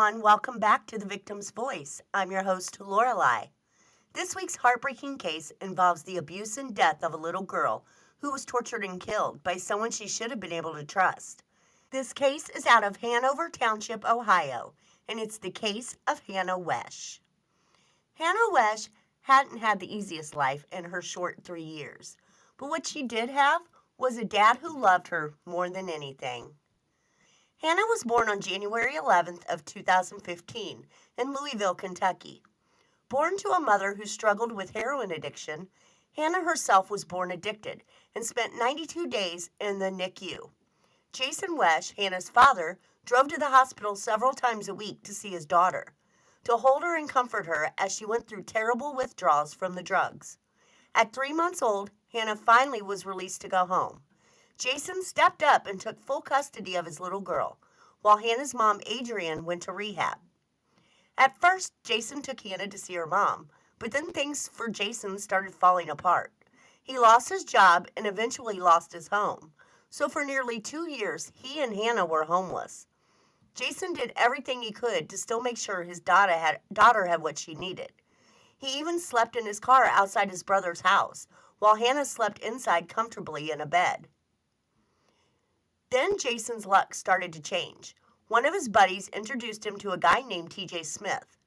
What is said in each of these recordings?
everyone. Welcome back to The Victim's Voice. I'm your host, Lorelei. This week's heartbreaking case involves the abuse and death of a little girl who was tortured and killed by someone she should have been able to trust. This case is out of Hanover Township, Ohio, and it's the case of Hannah Weshe. Hannah Weshe hadn't had the easiest life in her short 3 years, but what she did have was a dad who loved her more than anything. Hannah was born on January 11th of 2015 in Louisville, Kentucky. Born to a mother who struggled with heroin addiction, Hannah herself was born addicted and spent 92 days in the NICU. Jason Wesche, Hannah's father, drove to the hospital several times a week to see his daughter, to hold her and comfort her as she went through terrible withdrawals from the drugs. At 3 months old, Hannah finally was released to go home. Jason stepped up and took full custody of his little girl, while Hannah's mom, Adrienne, went to rehab. At first, Jason took Hannah to see her mom, but then things for Jason started falling apart. He lost his job and eventually lost his home. So for nearly 2 years, he and Hannah were homeless. Jason did everything he could to still make sure his daughter had what she needed. He even slept in his car outside his brother's house, while Hannah slept inside comfortably in a bed. Then Jason's luck started to change. One of his buddies introduced him to a guy named TJ Smith.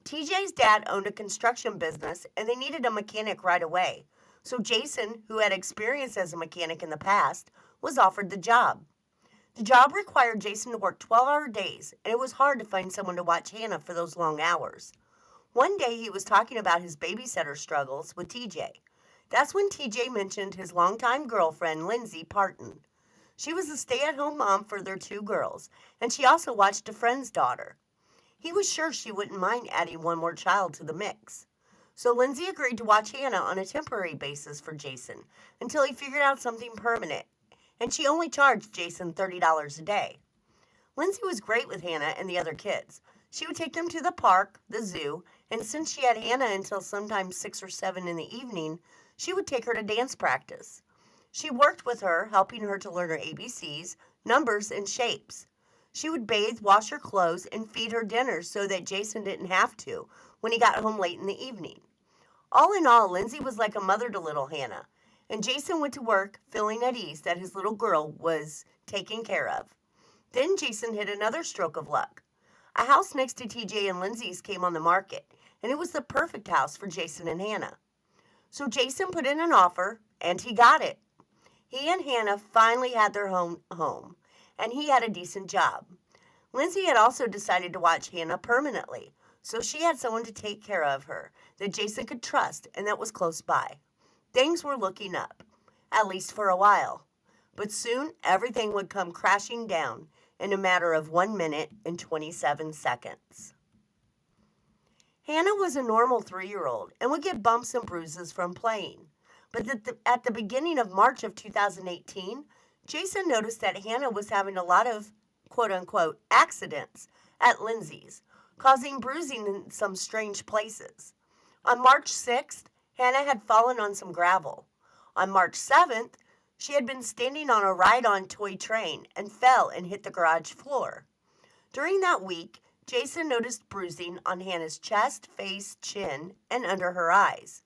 TJ's dad owned a construction business and they needed a mechanic right away. So Jason, who had experience as a mechanic in the past, was offered the job. The job required Jason to work 12-hour days, and it was hard to find someone to watch Hannah for those long hours. One day he was talking about his babysitter struggles with TJ. That's when TJ mentioned his longtime girlfriend, Lindsay Parton. She was a stay-at-home mom for their 2 girls, and she also watched a friend's daughter. He was sure she wouldn't mind adding one more child to the mix. So Lindsay agreed to watch Hannah on a temporary basis for Jason until he figured out something permanent, and she only charged Jason $30 a day. Lindsay was great with Hannah and the other kids. She would take them to the park, the zoo, and since she had Hannah until sometimes 6 or 7 in the evening, she would take her to dance practice. She worked with her, helping her to learn her ABCs, numbers, and shapes. She would bathe, wash her clothes, and feed her dinner so that Jason didn't have to when he got home late in the evening. All in all, Lindsay was like a mother to little Hannah, and Jason went to work feeling at ease that his little girl was taken care of. Then Jason hit another stroke of luck. A house next to TJ and Lindsay's came on the market, and it was the perfect house for Jason and Hannah. So Jason put in an offer, and he got it. He and Hannah finally had their home, and he had a decent job. Lindsay had also decided to watch Hannah permanently, so she had someone to take care of her that Jason could trust and that was close by. Things were looking up, at least for a while, but soon everything would come crashing down in a matter of 1 minute and 27 seconds. Hannah was a normal 3-year-old and would get bumps and bruises from playing. But at the beginning of March of 2018, Jason noticed that Hannah was having a lot of quote-unquote accidents at Lindsay's, causing bruising in some strange places. On March 6th, Hannah had fallen on some gravel. On March 7th, she had been standing on a ride-on toy train and fell and hit the garage floor. During that week, Jason noticed bruising on Hannah's chest, face, chin, and under her eyes.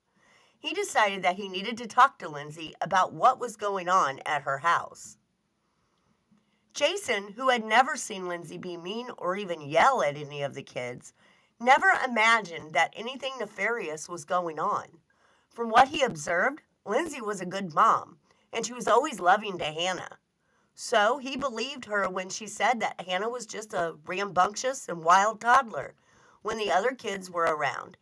He decided that he needed to talk to Lindsay about what was going on at her house. Jason, who had never seen Lindsay be mean or even yell at any of the kids, never imagined that anything nefarious was going on. From what he observed, Lindsay was a good mom, and she was always loving to Hannah. So he believed her when she said that Hannah was just a rambunctious and wild toddler when the other kids were around,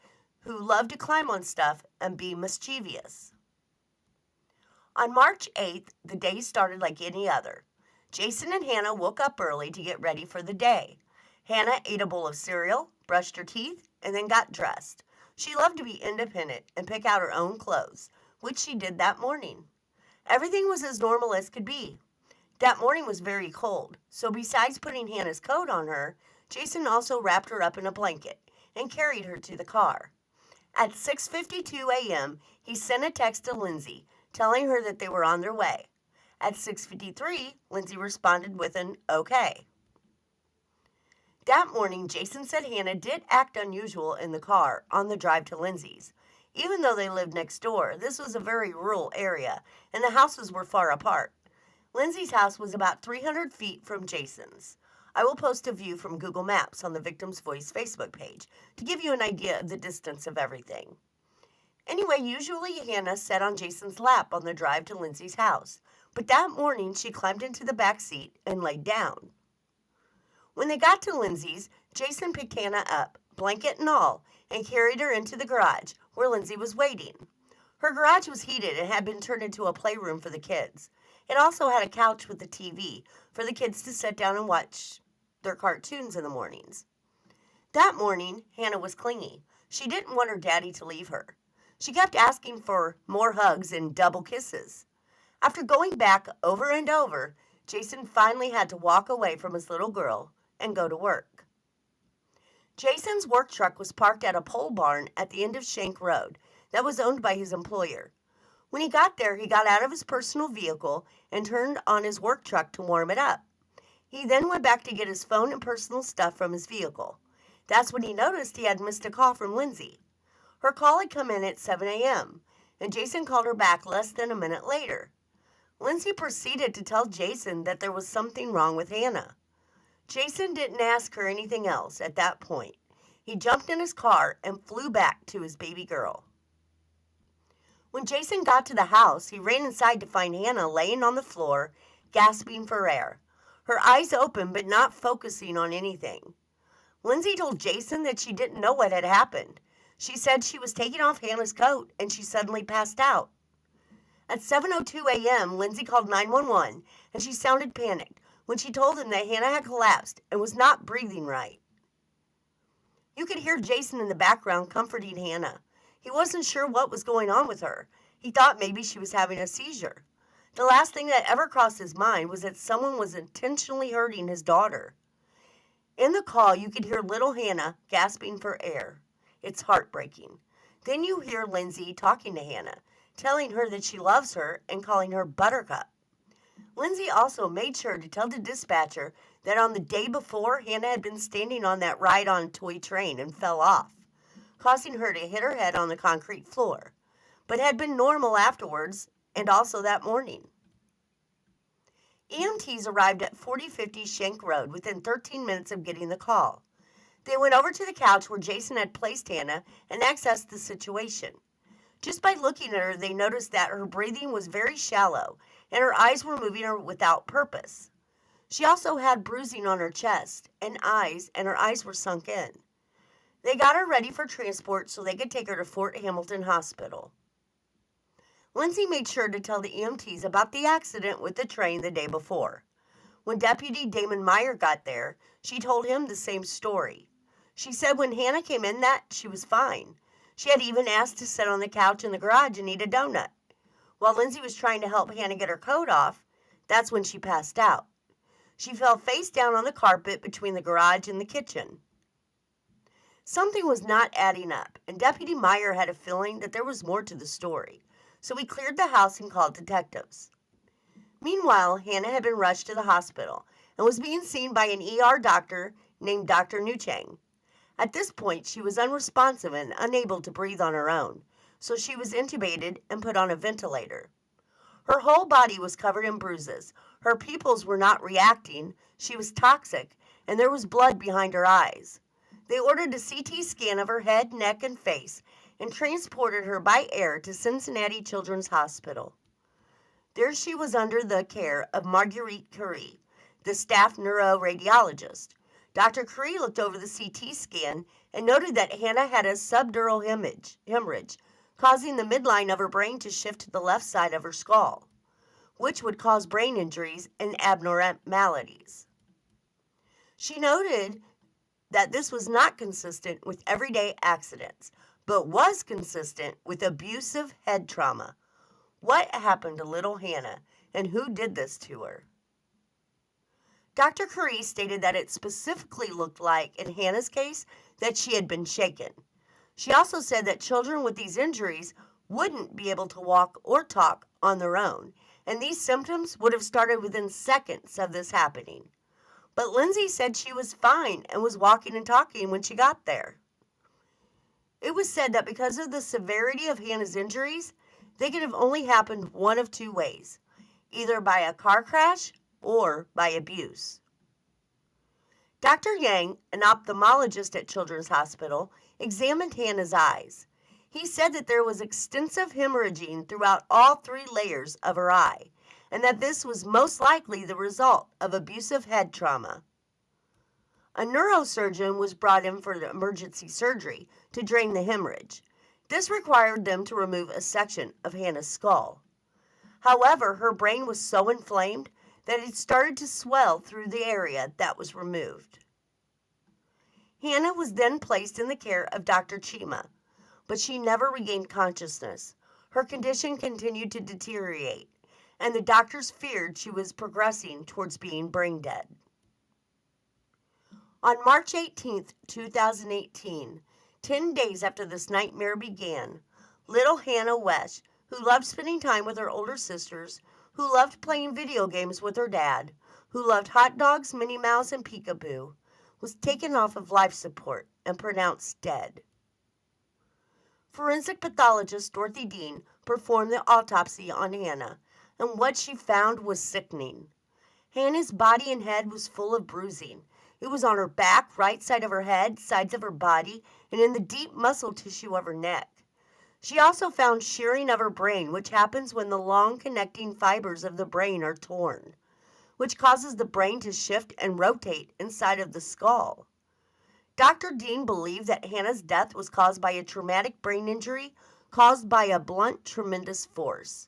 who loved to climb on stuff and be mischievous. On March 8th, the day started like any other. Jason and Hannah woke up early to get ready for the day. Hannah ate a bowl of cereal, brushed her teeth, and then got dressed. She loved to be independent and pick out her own clothes, which she did that morning. Everything was as normal as could be. That morning was very cold, so besides putting Hannah's coat on her, Jason also wrapped her up in a blanket and carried her to the car. At 6:52 a.m., he sent a text to Lindsay, telling her that they were on their way. At 6:53, Lindsay responded with an okay. That morning, Jason said Hannah did act unusual in the car on the drive to Lindsay's. Even though they lived next door, this was a very rural area, and the houses were far apart. Lindsay's house was about 300 feet from Jason's. I will post a view from Google Maps on the Victim's Voice Facebook page to give you an idea of the distance of everything. Anyway, usually Hannah sat on Jason's lap on the drive to Lindsay's house, but that morning she climbed into the back seat and laid down. When they got to Lindsay's, Jason picked Hannah up, blanket and all, and carried her into the garage where Lindsay was waiting. Her garage was heated and had been turned into a playroom for the kids. It also had a couch with a TV for the kids to sit down and watch their cartoons in the mornings. That morning, Hannah was clingy. She didn't want her daddy to leave her. She kept asking for more hugs and double kisses. After going back over and over, Jason finally had to walk away from his little girl and go to work. Jason's work truck was parked at a pole barn at the end of Shank Road that was owned by his employer. When he got there, he got out of his personal vehicle and turned on his work truck to warm it up. He then went back to get his phone and personal stuff from his vehicle. That's when he noticed he had missed a call from Lindsay. Her call had come in at 7 a.m., and Jason called her back less than a minute later. Lindsay proceeded to tell Jason that there was something wrong with Hannah. Jason didn't ask her anything else at that point. He jumped in his car and flew back to his baby girl. When Jason got to the house, he ran inside to find Hannah laying on the floor, gasping for air, her eyes open but not focusing on anything. Lindsay told Jason that she didn't know what had happened. She said she was taking off Hannah's coat and she suddenly passed out. At 7:02 a.m., Lindsay called 911 and she sounded panicked when she told them that Hannah had collapsed and was not breathing right. You could hear Jason in the background comforting Hannah. He wasn't sure what was going on with her. He thought maybe she was having a seizure. The last thing that ever crossed his mind was that someone was intentionally hurting his daughter. In the call, you could hear little Hannah gasping for air. It's heartbreaking. Then you hear Lindsay talking to Hannah, telling her that she loves her and calling her Buttercup. Lindsay also made sure to tell the dispatcher that on the day before, Hannah had been standing on that ride-on toy train and fell off, causing her to hit her head on the concrete floor, but had been normal afterwards and also that morning. EMTs arrived at 4050 Shank Road within 13 minutes of getting the call. They went over to the couch where Jason had placed Hannah and accessed the situation. Just by looking at her, they noticed that her breathing was very shallow and her eyes were moving without purpose. She also had bruising on her chest and her eyes were sunk in. They got her ready for transport so they could take her to Fort Hamilton Hospital. Lindsay made sure to tell the EMTs about the accident with the train the day before. When Deputy Damon Meyer got there, she told him the same story. She said when Hannah came in that she was fine. She had even asked to sit on the couch in the garage and eat a donut. While Lindsay was trying to help Hannah get her coat off, that's when she passed out. She fell face down on the carpet between the garage and the kitchen. Something was not adding up, and Deputy Meyer had a feeling that there was more to the story, so he cleared the house and called detectives. Meanwhile, Hannah had been rushed to the hospital and was being seen by an ER doctor named Dr. Newchang. At this point, she was unresponsive and unable to breathe on her own, so she was intubated and put on a ventilator. Her whole body was covered in bruises. Her pupils were not reacting, she was toxic, and there was blood behind her eyes. They ordered a CT scan of her head, neck, and face and transported her by air to Cincinnati Children's Hospital. There she was under the care of Marguerite Curie, the staff neuroradiologist. Dr. Curie looked over the CT scan and noted that Hannah had a subdural hemorrhage, causing the midline of her brain to shift to the left side of her skull, which would cause brain injuries and abnormalities. She noted that this was not consistent with everyday accidents, but was consistent with abusive head trauma. What happened to little Hannah, and who did this to her? Dr. Curie stated that it specifically looked like, in Hannah's case, that she had been shaken. She also said that children with these injuries wouldn't be able to walk or talk on their own, and these symptoms would have started within seconds of this happening. but Lindsay said she was fine and was walking and talking when she got there. It was said that because of the severity of Hannah's injuries, they could have only happened one of two ways, either by a car crash or by abuse. Dr. Yang, an ophthalmologist at Children's Hospital, examined Hannah's eyes. He said that there was extensive hemorrhaging throughout all 3 layers of her eye, and that this was most likely the result of abusive head trauma. A neurosurgeon was brought in for emergency surgery to drain the hemorrhage. This required them to remove a section of Hannah's skull. However, her brain was so inflamed that it started to swell through the area that was removed. Hannah was then placed in the care of Dr. Chima, but she never regained consciousness. Her condition continued to deteriorate, and the doctors feared she was progressing towards being brain dead. On March 18, 2018, 10 days after this nightmare began, little Hannah Weshe, who loved spending time with her older sisters, who loved playing video games with her dad, who loved hot dogs, Minnie Mouse, and peekaboo, was taken off of life support and pronounced dead. Forensic pathologist Dorothy Dean performed the autopsy on Hannah, and what she found was sickening. Hannah's body and head was full of bruising. It was on her back, right side of her head, sides of her body, and in the deep muscle tissue of her neck. She also found shearing of her brain, which happens when the long connecting fibers of the brain are torn, which causes the brain to shift and rotate inside of the skull. Dr. Dean believed that Hannah's death was caused by a traumatic brain injury caused by a blunt, tremendous force.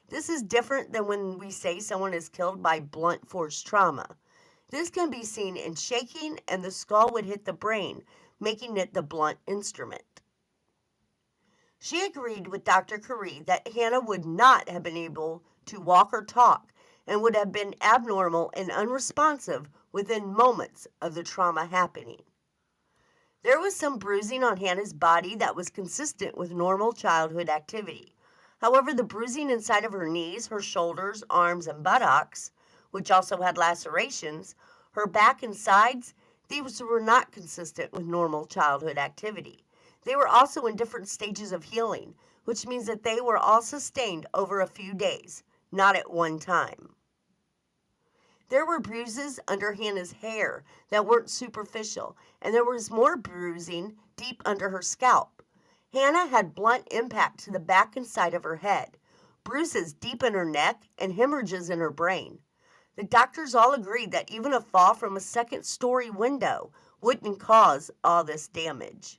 This is different than when we say someone is killed by blunt force trauma. This can be seen in shaking, and the skull would hit the brain, making it the blunt instrument. She agreed with Dr. Curry that Hannah would not have been able to walk or talk and would have been abnormal and unresponsive within moments of the trauma happening. There was some bruising on Hannah's body that was consistent with normal childhood activity. However, the bruising inside of her knees, her shoulders, arms, and buttocks, which also had lacerations, her back and sides, these were not consistent with normal childhood activity. They were also in different stages of healing, which means that they were all sustained over a few days, not at one time. There were bruises under Hannah's hair that weren't superficial, and there was more bruising deep under her scalp. Hannah had blunt impact to the back and side of her head, bruises deep in her neck, and hemorrhages in her brain. The doctors all agreed that even a fall from a second-story window wouldn't cause all this damage.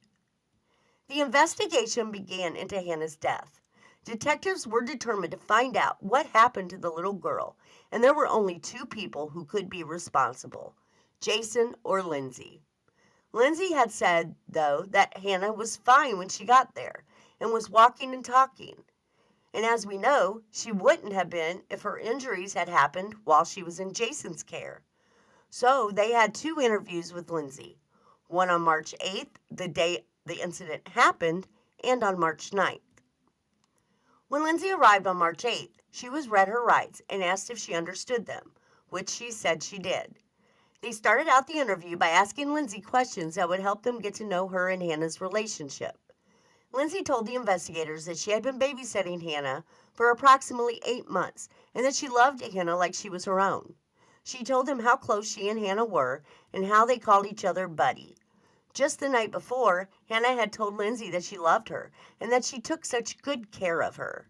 The investigation began into Hannah's death. Detectives were determined to find out what happened to the little girl, and there were only 2 people who could be responsible, Jason or Lindsay. Lindsay had said, though, that Hannah was fine when she got there and was walking and talking. And as we know, she wouldn't have been if her injuries had happened while she was in Jason's care. So they had 2 interviews with Lindsay, one on March 8th, the day the incident happened, and on March 9th. When Lindsay arrived on March 8th, she was read her rights and asked if she understood them, which she said she did. They started out the interview by asking Lindsay questions that would help them get to know her and Hannah's relationship. Lindsay told the investigators that she had been babysitting Hannah for approximately 8 months and that she loved Hannah like she was her own. She told them how close she and Hannah were and how they called each other Buddy. Just the night before, Hannah had told Lindsay that she loved her and that she took such good care of her.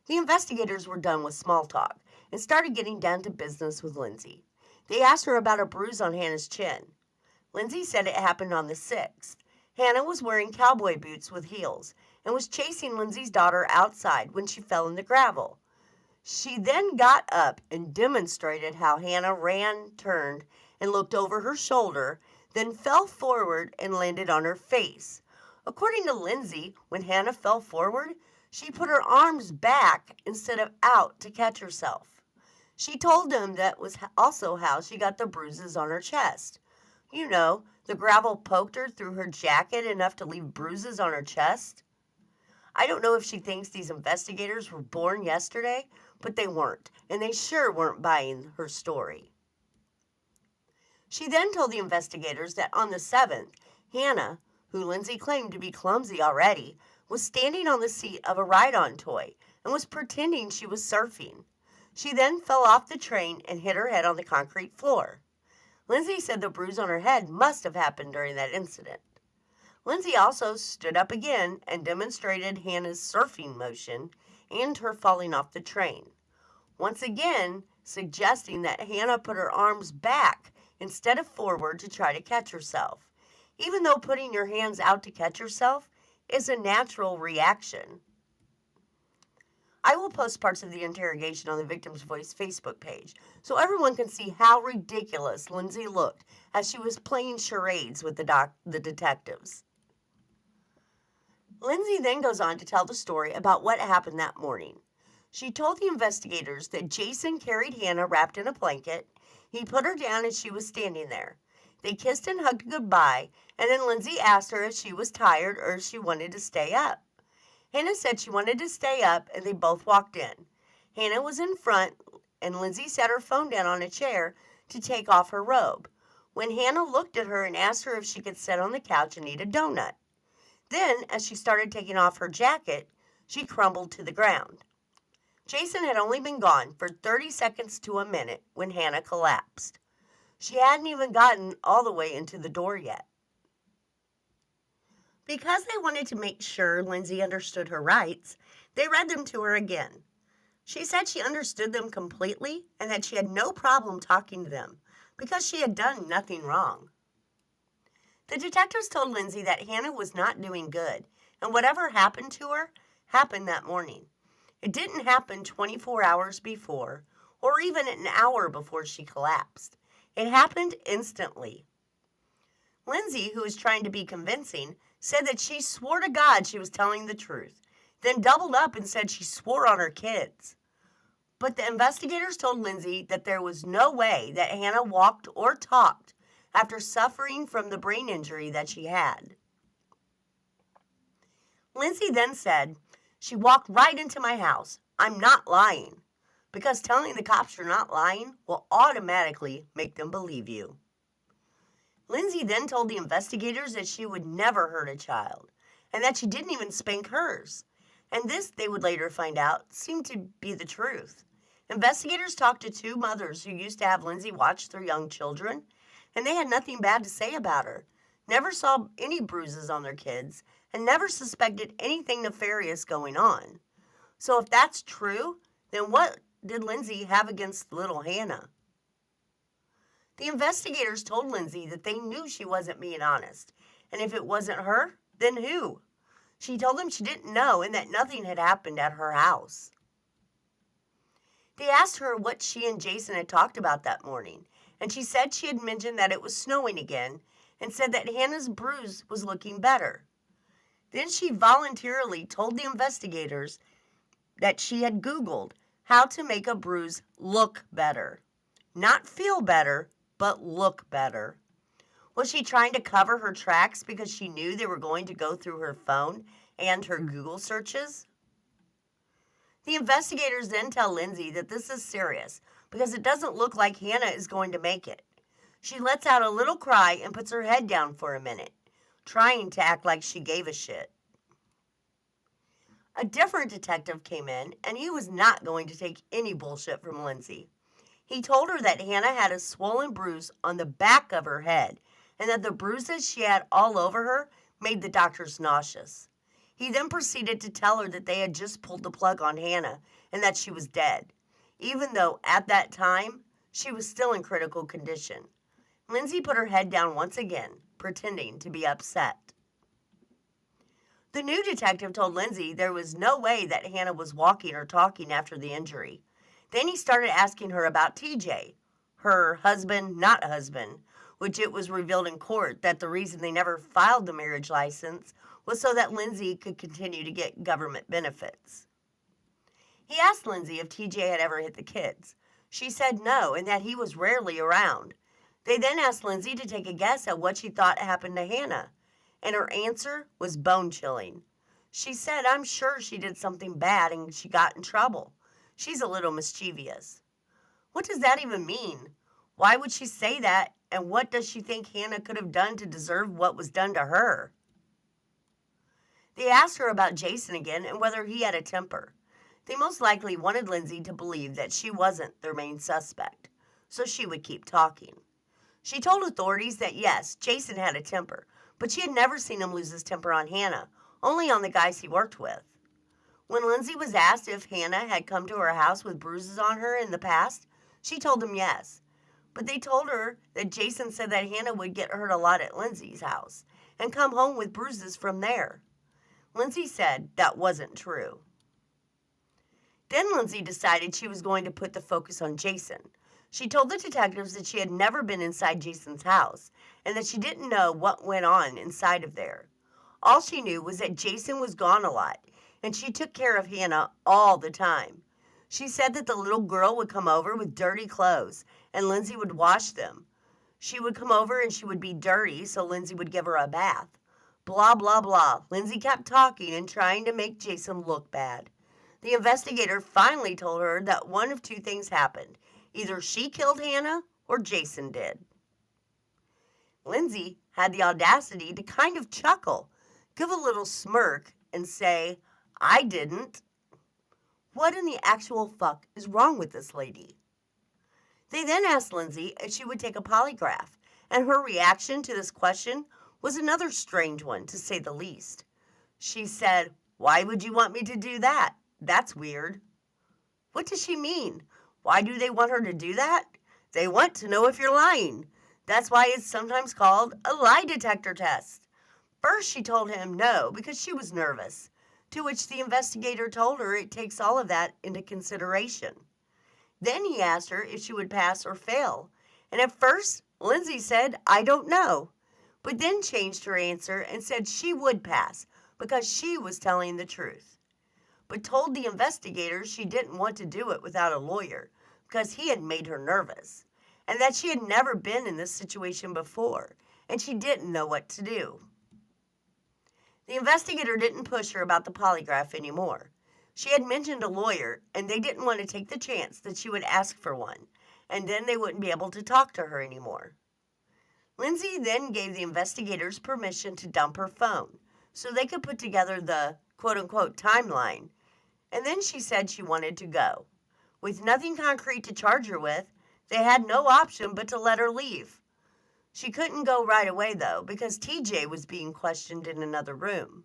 The investigators were done with small talk and started getting down to business with Lindsay. They asked her about a bruise on Hannah's chin. Lindsay said it happened on the 6th. Hannah was wearing cowboy boots with heels and was chasing Lindsay's daughter outside when she fell in the gravel. She then got up and demonstrated how Hannah ran, turned, and looked over her shoulder, then fell forward and landed on her face. According to Lindsay, when Hannah fell forward, she put her arms back instead of out to catch herself. She told them that was also how she got the bruises on her chest. You know, the gravel poked her through her jacket enough to leave bruises on her chest. I don't know if she thinks these investigators were born yesterday, but they weren't, and they sure weren't buying her story. She then told the investigators that on the 7th, Hannah, who Lindsay claimed to be clumsy already, was standing on the seat of a ride-on toy and was pretending she was surfing. She then fell off the train and hit her head on the concrete floor. Lindsay said the bruise on her head must have happened during that incident. Lindsay also stood up again and demonstrated Hannah's surfing motion and her falling off the train, once again suggesting that Hannah put her arms back instead of forward to try to catch herself, even though putting your hands out to catch yourself is a natural reaction. I will post parts of the interrogation on the Victim's Voice Facebook page so everyone can see how ridiculous Lindsay looked as she was playing charades with the detectives. Lindsay then goes on to tell the story about what happened that morning. She told the investigators that Jason carried Hannah wrapped in a blanket. He put her down and she was standing there. They kissed and hugged goodbye, and then Lindsay asked her if she was tired or if she wanted to stay up. Hannah said she wanted to stay up, and they both walked in. Hannah was in front, and Lindsay set her phone down on a chair to take off her robe, when Hannah looked at her and asked her if she could sit on the couch and eat a donut. Then, as she started taking off her jacket, she crumbled to the ground. Jason had only been gone for 30 seconds to a minute when Hannah collapsed. She hadn't even gotten all the way into the door yet. Because they wanted to make sure Lindsay understood her rights, they read them to her again. She said she understood them completely and that she had no problem talking to them because she had done nothing wrong. The detectives told Lindsay that Hannah was not doing good, and whatever happened to her happened that morning. It didn't happen 24 hours before, or even an hour before she collapsed. It happened instantly. Lindsay, who was trying to be convincing, said that she swore to God she was telling the truth, then doubled up and said she swore on her kids. But the investigators told Lindsay that there was no way that Hannah walked or talked after suffering from the brain injury that she had. Lindsay then said, "She walked right into my house. I'm not lying," because telling the cops you're not lying will automatically make them believe you. Lindsay then told the investigators that she would never hurt a child, and that she didn't even spank hers. And this, they would later find out, seemed to be the truth. Investigators talked to two mothers who used to have Lindsay watch their young children, and they had nothing bad to say about her, never saw any bruises on their kids, and never suspected anything nefarious going on. So if that's true, then what did Lindsay have against little Hannah? The investigators told Lindsay that they knew she wasn't being honest, and if it wasn't her, then who? She told them she didn't know and that nothing had happened at her house. They asked her what she and Jason had talked about that morning, and she said she had mentioned that it was snowing again and said that Hannah's bruise was looking better. Then she voluntarily told the investigators that she had Googled how to make a bruise look better. Not feel better, but look better. Was she trying to cover her tracks because she knew they were going to go through her phone and her Google searches? The investigators then tell Lindsay that this is serious because it doesn't look like Hannah is going to make it. She lets out a little cry and puts her head down for a minute, trying to act like she gave a shit. A different detective came in, and he was not going to take any bullshit from Lindsay. He told her that Hannah had a swollen bruise on the back of her head, and that the bruises she had all over her made the doctors nauseous. He then proceeded to tell her that they had just pulled the plug on Hannah and that she was dead, even though at that time she was still in critical condition. Lindsay put her head down once again, pretending to be upset. The new detective told Lindsay there was no way that Hannah was walking or talking after the injury. Then he started asking her about TJ, her husband, not husband, which it was revealed in court that the reason they never filed the marriage license was so that Lindsay could continue to get government benefits. He asked Lindsay if TJ had ever hit the kids. She said no, and that he was rarely around. They then asked Lindsay to take a guess at what she thought happened to Hannah, and her answer was bone-chilling. She said, "I'm sure she did something bad and she got in trouble. She's a little mischievous." What does that even mean? Why would she say that, And what does she think Hannah could have done to deserve what was done to her? They asked her about Jason again and whether he had a temper. They most likely wanted Lindsay to believe that she wasn't their main suspect, so she would keep talking. She told authorities that yes, Jason had a temper, but she had never seen him lose his temper on Hannah, only on the guys he worked with. When Lindsay was asked if Hannah had come to her house with bruises on her in the past, she told them yes. But they told her that Jason said that Hannah would get hurt a lot at Lindsay's house and come home with bruises from there. Lindsay said that wasn't true. Then Lindsay decided she was going to put the focus on Jason. She told the detectives that she had never been inside Jason's house and that she didn't know what went on inside of there. All she knew was that Jason was gone a lot, and she took care of Hannah all the time. She said that the little girl would come over with dirty clothes, and Lindsay would wash them. She would come over and she would be dirty, so Lindsay would give her a bath. Blah, blah, blah. Lindsay kept talking and trying to make Jason look bad. The investigator finally told her that one of two things happened. Either she killed Hannah or Jason did. Lindsay had the audacity to kind of chuckle, give a little smirk, and say, "I didn't." What in the actual fuck is wrong with this lady? They then asked Lindsay if she would take a polygraph, and her reaction to this question was another strange one, to say the least. She said, "Why would you want me to do that? That's weird." What does she mean? Why do they want her to do that? They want to know if you're lying. That's why it's sometimes called a lie detector test. First, she told him no because she was nervous, to which the investigator told her it takes all of that into consideration. Then he asked her if she would pass or fail, and at first, Lindsay said, "I don't know," but then changed her answer and said she would pass because she was telling the truth, but told the investigators she didn't want to do it without a lawyer because he had made her nervous, and that she had never been in this situation before, and she didn't know what to do. The investigator didn't push her about the polygraph anymore. She had mentioned a lawyer, and they didn't want to take the chance that she would ask for one, and then they wouldn't be able to talk to her anymore. Lindsay then gave the investigators permission to dump her phone so they could put together the quote-unquote timeline, and then she said she wanted to go. With nothing concrete to charge her with, they had no option but to let her leave. She couldn't go right away, though, because TJ was being questioned in another room.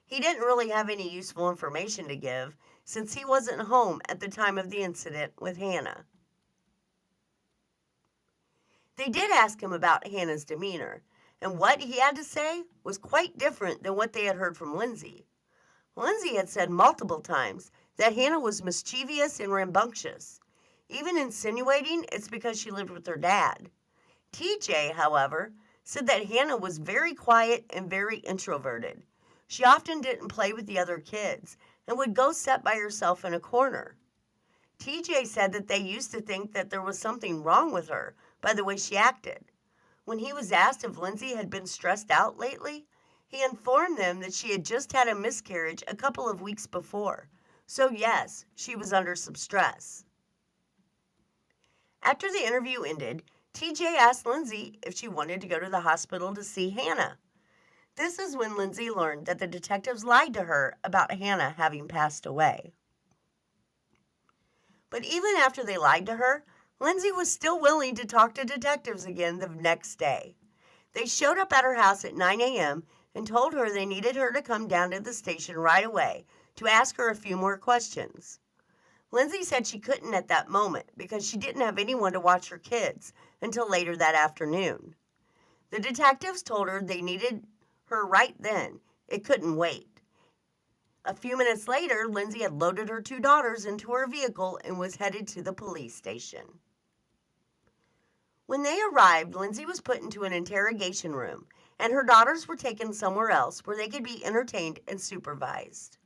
He didn't really have any useful information to give since he wasn't home at the time of the incident with Hannah. They did ask him about Hannah's demeanor, and what he had to say was quite different than what they had heard from Lindsay. Lindsay had said multiple times that Hannah was mischievous and rambunctious, even insinuating it's because she lived with her dad. TJ, however, said that Hannah was very quiet and very introverted. She often didn't play with the other kids and would go sit by herself in a corner. TJ said that they used to think that there was something wrong with her by the way she acted. When he was asked if Lindsay had been stressed out lately, he informed them that she had just had a miscarriage a couple of weeks before. So yes, she was under some stress. After the interview ended, TJ asked Lindsay if she wanted to go to the hospital to see Hannah. This is when Lindsay learned that the detectives lied to her about Hannah having passed away. But even after they lied to her, Lindsay was still willing to talk to detectives again the next day. They showed up at her house at 9 a.m. and told her they needed her to come down to the station right away to ask her a few more questions. Lindsay said she couldn't at that moment because she didn't have anyone to watch her kids until later that afternoon. The detectives told her they needed her right then. It couldn't wait. A few minutes later, Lindsay had loaded her two daughters into her vehicle and was headed to the police station. When they arrived, Lindsay was put into an interrogation room, and her daughters were taken somewhere else where they could be entertained and supervised.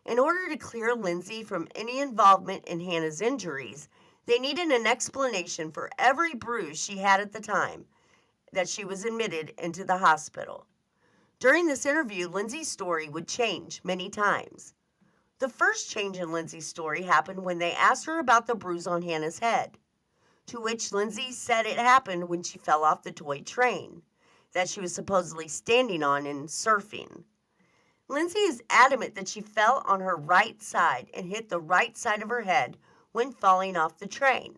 In order to clear Lindsay from any involvement in Hannah's injuries, they needed an explanation for every bruise she had at the time that she was admitted into the hospital. During this interview, Lindsay's story would change many times. The first change in Lindsay's story happened when they asked her about the bruise on Hannah's head. to which Lindsay said it happened when she fell off the toy train that she was supposedly standing on and surfing. Lindsay is adamant that she fell on her right side and hit the right side of her head when falling off the train,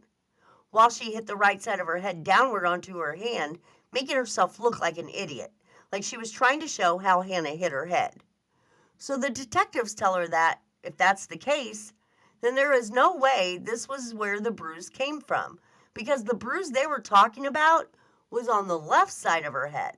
while she hit the right side of her head downward onto her hand, making herself look like an idiot, like she was trying to show how Hannah hit her head. So the detectives tell her that, if that's the case, then there is no way this was where the bruise came from, because the bruise they were talking about was on the left side of her head.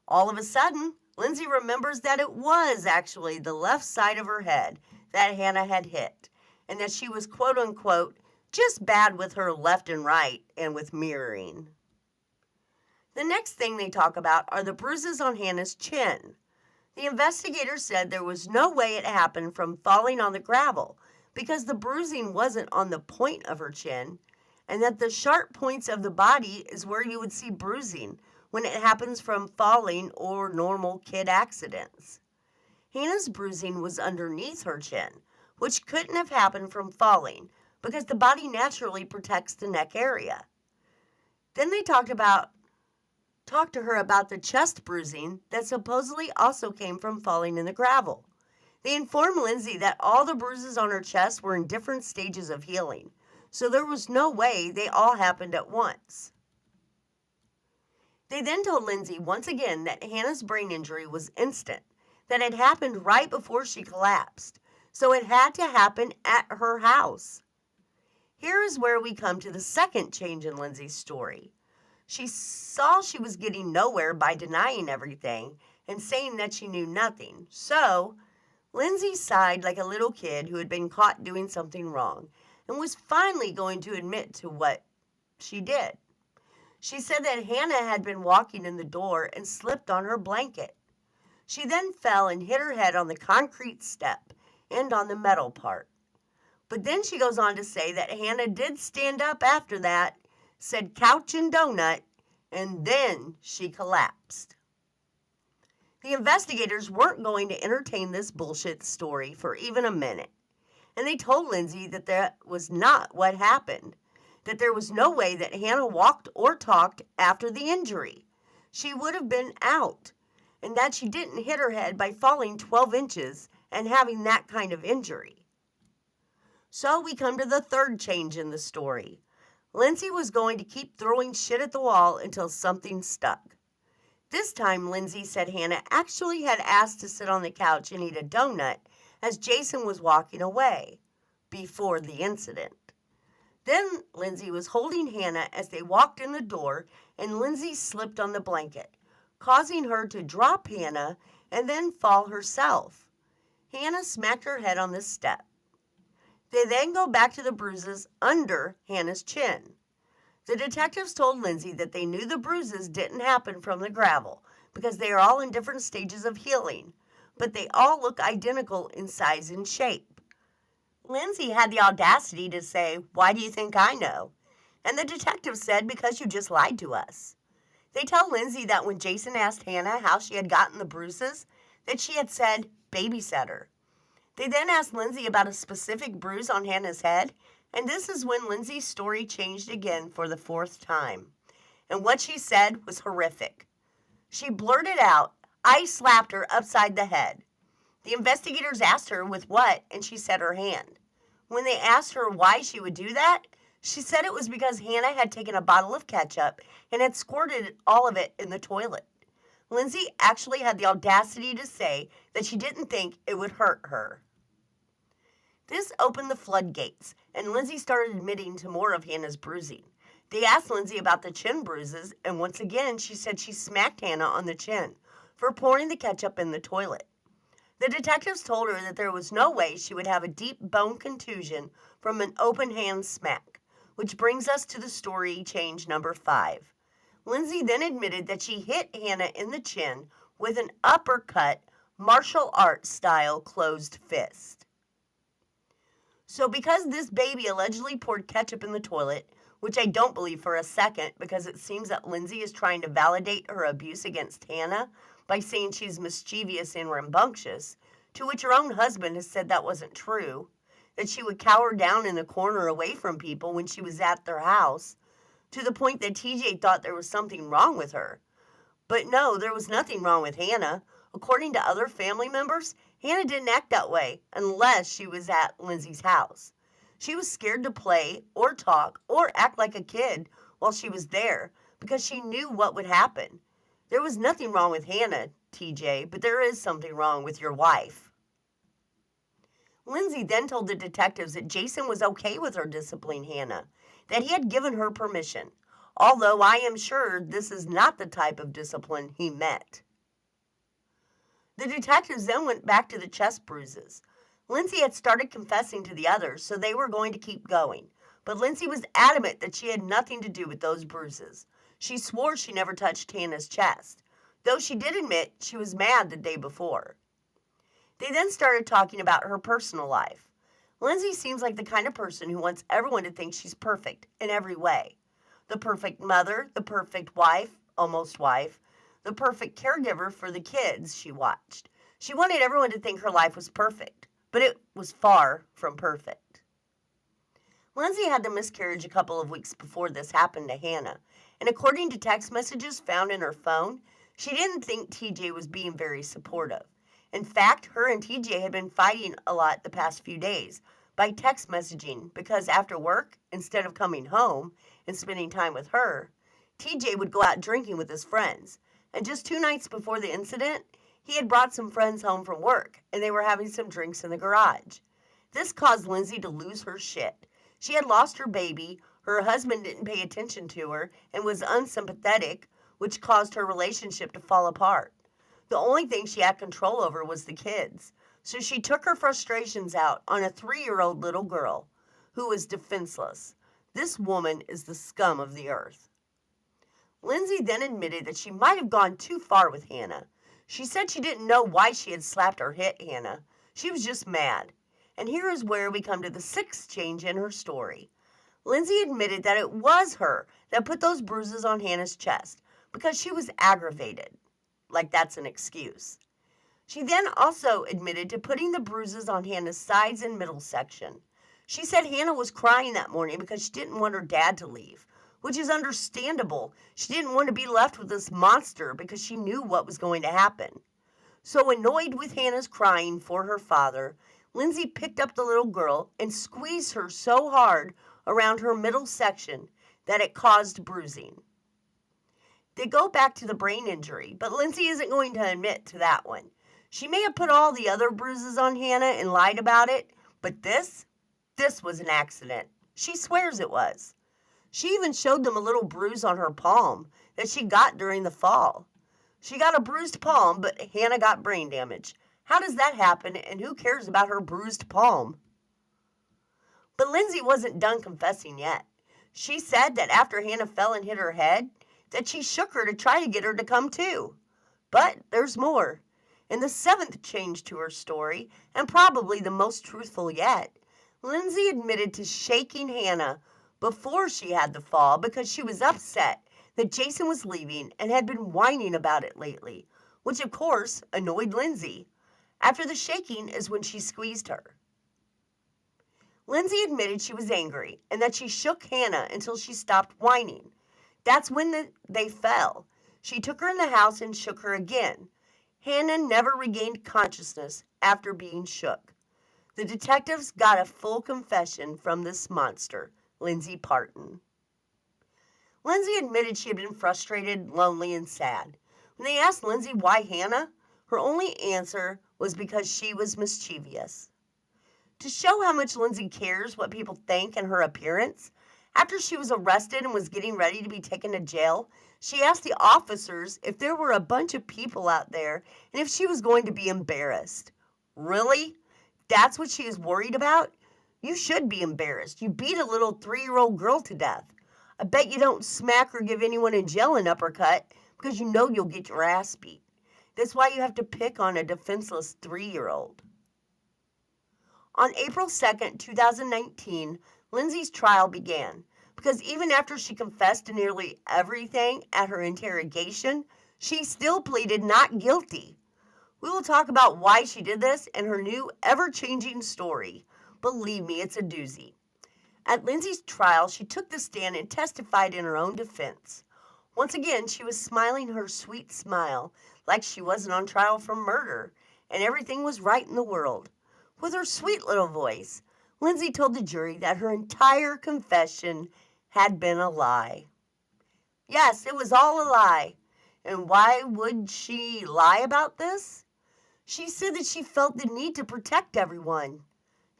All of a sudden, Lindsay remembers that it was actually the left side of her head that Hannah had hit, and that she was quote-unquote just bad with her left and right and with mirroring. The next thing they talk about are the bruises on Hannah's chin. The investigator said there was no way it happened from falling on the gravel because the bruising wasn't on the point of her chin, and that the sharp points of the body is where you would see bruising when it happens from falling or normal kid accidents. Hannah's bruising was underneath her chin, which couldn't have happened from falling because the body naturally protects the neck area. Then they talked to her about the chest bruising that supposedly also came from falling in the gravel. They informed Lindsay that all the bruises on her chest were in different stages of healing, so there was no way they all happened at once. They then told Lindsay once again that Hannah's brain injury was instant, that it happened right before she collapsed, so it had to happen at her house. Here is where we come to the second change in Lindsay's story. She saw she was getting nowhere by denying everything and saying that she knew nothing. So, Lindsay sighed like a little kid who had been caught doing something wrong and was finally going to admit to what she did. She said that Hannah had been walking in the door and slipped on her blanket. She then fell and hit her head on the concrete step and on the metal part. But then she goes on to say that Hannah did stand up after that, said couch and donut, and then she collapsed. The investigators weren't going to entertain this bullshit story for even a minute, and they told Lindsay that that was not what happened, that there was no way that Hannah walked or talked after the injury. She would have been out, and that she didn't hit her head by falling 12 inches and having that kind of injury. So we come to the third change in the story. Lindsay was going to keep throwing shit at the wall until something stuck. This time, Lindsay said Hannah actually had asked to sit on the couch and eat a donut as Jason was walking away before the incident. Then Lindsay was holding Hannah as they walked in the door, and Lindsay slipped on the blanket, causing her to drop Hannah and then fall herself. Hannah smacked her head on the step. They then go back to the bruises under Hannah's chin. The detectives told Lindsay that they knew the bruises didn't happen from the gravel because they are all in different stages of healing, but they all look identical in size and shape. Lindsay had the audacity to say, "Why do you think I know?" And the detective said, "Because you just lied to us." They tell Lindsay that when Jason asked Hannah how she had gotten the bruises, that she had said, "Babysitter." They then asked Lindsay about a specific bruise on Hannah's head, and this is when Lindsay's story changed again for the fourth time. And what she said was horrific. She blurted out, "I slapped her upside the head." The investigators asked her with what, and she said her hand. When they asked her why she would do that, she said it was because Hannah had taken a bottle of ketchup and had squirted all of it in the toilet. Lindsay actually had the audacity to say that she didn't think it would hurt her. This opened the floodgates, and Lindsay started admitting to more of Hannah's bruising. They asked Lindsay about the chin bruises, and once again she said she smacked Hannah on the chin for pouring the ketchup in the toilet. The detectives told her that there was no way she would have a deep bone contusion from an open hand smack, which brings us to the story change number 5. Lindsay then admitted that she hit Hannah in the chin with an uppercut, martial arts style closed fist. So because this baby allegedly poured ketchup in the toilet, which I don't believe for a second because it seems that Lindsay is trying to validate her abuse against Hannah by saying she's mischievous and rambunctious, to which her own husband has said that wasn't true, that she would cower down in the corner away from people when she was at their house, to the point that TJ thought there was something wrong with her. But no, there was nothing wrong with Hannah. According to other family members, Hannah didn't act that way unless she was at Lindsay's house. She was scared to play or talk or act like a kid while she was there because she knew what would happen. There was nothing wrong with Hannah, TJ, but there is something wrong with your wife. Lindsay then told the detectives that Jason was okay with her disciplining Hannah, that he had given her permission, although I am sure this is not the type of discipline he meant. The detectives then went back to the chest bruises. Lindsay had started confessing to the others, so they were going to keep going, but Lindsay was adamant that she had nothing to do with those bruises. She swore she never touched Hannah's chest, though she did admit she was mad the day before. They then started talking about her personal life. Lindsay seems like the kind of person who wants everyone to think she's perfect in every way. The perfect mother, the perfect wife, almost wife, the perfect caregiver for the kids she watched. She wanted everyone to think her life was perfect, but it was far from perfect. Lindsay had the miscarriage a couple of weeks before this happened to Hannah, and according to text messages found in her phone, she didn't think TJ was being very supportive. In fact, her and TJ had been fighting a lot the past few days by text messaging because after work, instead of coming home and spending time with her, TJ would go out drinking with his friends. And just 2 nights before the incident, he had brought some friends home from work and they were having some drinks in the garage. This caused Lindsay to lose her shit. She had lost her baby, her husband didn't pay attention to her and was unsympathetic, which caused her relationship to fall apart. The only thing she had control over was the kids, so she took her frustrations out on a 3-year-old little girl who was defenseless. This woman is the scum of the earth. Lindsay then admitted that she might have gone too far with Hannah. She said she didn't know why she had slapped or hit Hannah. She was just mad. And here is where we come to the 6th change in her story. Lindsay admitted that it was her that put those bruises on Hannah's chest because she was aggravated. Like that's an excuse. She then also admitted to putting the bruises on Hannah's sides and middle section. She said Hannah was crying that morning because she didn't want her dad to leave, which is understandable. She didn't want to be left with this monster because she knew what was going to happen. So annoyed with Hannah's crying for her father, Lindsay picked up the little girl and squeezed her so hard around her middle section that it caused bruising. They go back to the brain injury, but Lindsay isn't going to admit to that one. She may have put all the other bruises on Hannah and lied about it, but this was an accident. She swears it was. She even showed them a little bruise on her palm that she got during the fall. She got a bruised palm, but Hannah got brain damage. How does that happen, and who cares about her bruised palm? But Lindsay wasn't done confessing yet. She said that after Hannah fell and hit her head, that she shook her to try to get her to come to. But there's more. In the 7th change to her story, and probably the most truthful yet, Lindsay admitted to shaking Hannah before she had the fall because she was upset that Jason was leaving and had been whining about it lately, which of course annoyed Lindsay. After the shaking is when she squeezed her. Lindsay admitted she was angry and that she shook Hannah until she stopped whining. That's when they fell. She took her in the house and shook her again. Hannah never regained consciousness after being shook. The detectives got a full confession from this monster, Lindsay Parton. Lindsay admitted she had been frustrated, lonely, and sad. When they asked Lindsay why Hannah, her only answer was because she was mischievous. To show how much Lindsay cares what people think and her appearance, after she was arrested and was getting ready to be taken to jail, she asked the officers if there were a bunch of people out there and if she was going to be embarrassed. Really? That's what she is worried about? You should be embarrassed. You beat a little 3-year-old girl to death. I bet you don't smack or give anyone in jail an uppercut because you know you'll get your ass beat. That's why you have to pick on a defenseless 3-year-old. On April 2nd, 2019, Lindsay's trial began because even after she confessed to nearly everything at her interrogation, she still pleaded not guilty. We will talk about why she did this and her new ever-changing story. Believe me, it's a doozy. At Lindsay's trial, she took the stand and testified in her own defense. Once again, she was smiling her sweet smile like she wasn't on trial for murder, and everything was right in the world. With her sweet little voice, Lindsay told the jury that her entire confession had been a lie. Yes, it was all a lie. And why would she lie about this? She said that she felt the need to protect everyone.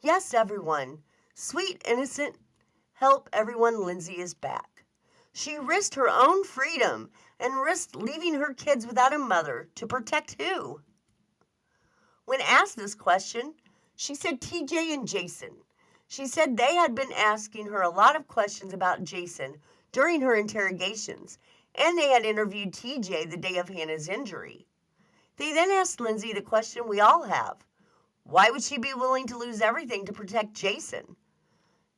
Yes, everyone. Sweet, innocent, help everyone. Lindsay is back. She risked her own freedom and risked leaving her kids without a mother to protect who? When asked this question, she said TJ and Jason. She said they had been asking her a lot of questions about Jason during her interrogations, and they had interviewed TJ the day of Hannah's injury. They then asked Lindsay the question we all have. Why would she be willing to lose everything to protect Jason?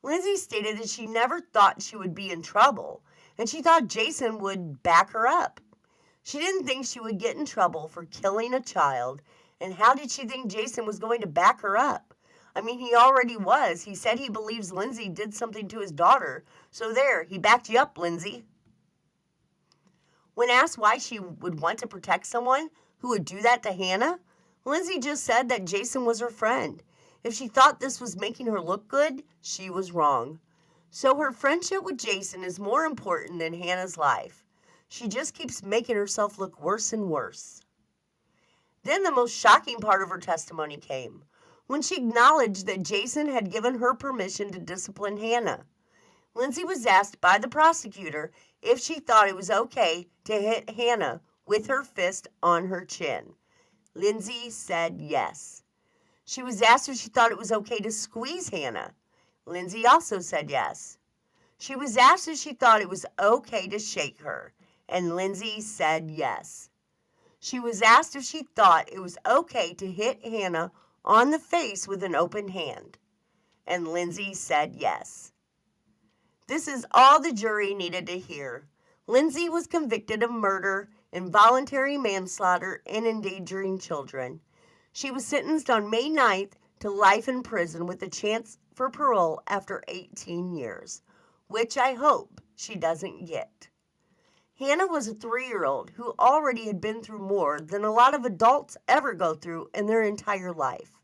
Lindsay stated that she never thought she would be in trouble, and she thought Jason would back her up. She didn't think she would get in trouble for killing a child, and how did she think Jason was going to back her up? I mean, he already was. He said he believes Lindsay did something to his daughter. So there, he backed you up, Lindsay. When asked why she would want to protect someone who would do that to Hannah, Lindsay just said that Jason was her friend. If she thought this was making her look good, she was wrong. So her friendship with Jason is more important than Hannah's life. She just keeps making herself look worse and worse. Then the most shocking part of her testimony came, when she acknowledged that Jason had given her permission to discipline Hannah. Lindsay was asked by the prosecutor if she thought it was okay to hit Hannah with her fist on her chin. Lindsay said yes. She was asked if she thought it was okay to squeeze Hannah. Lindsay also said yes. She was asked if she thought it was okay to shake her, and Lindsay said yes. She was asked if she thought it was okay to hit Hannah on the face with an open hand, and Lindsay said yes. This is all the jury needed to hear. Lindsay was convicted of murder, involuntary manslaughter, and endangering children. She was sentenced on May 9th to life in prison with a chance for parole after 18 years, which I hope she doesn't get. Hannah was a 3-year-old who already had been through more than a lot of adults ever go through in their entire life.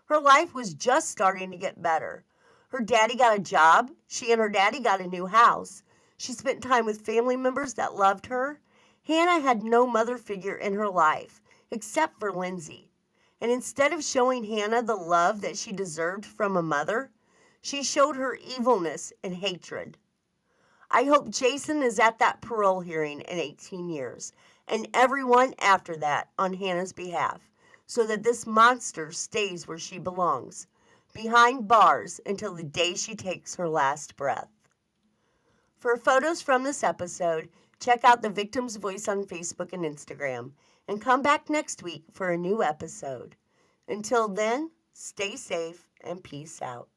Her life was just starting to get better. Her daddy got a job. She and her daddy got a new house. She spent time with family members that loved her. Hannah had no mother figure in her life, except for Lindsay. And instead of showing Hannah the love that she deserved from a mother, she showed her evilness and hatred. I hope Jason is at that parole hearing in 18 years, and everyone after that on Hannah's behalf, so that this monster stays where she belongs, behind bars until the day she takes her last breath. For photos from this episode, check out The Victim's Voice on Facebook and Instagram, and come back next week for a new episode. Until then, stay safe and peace out.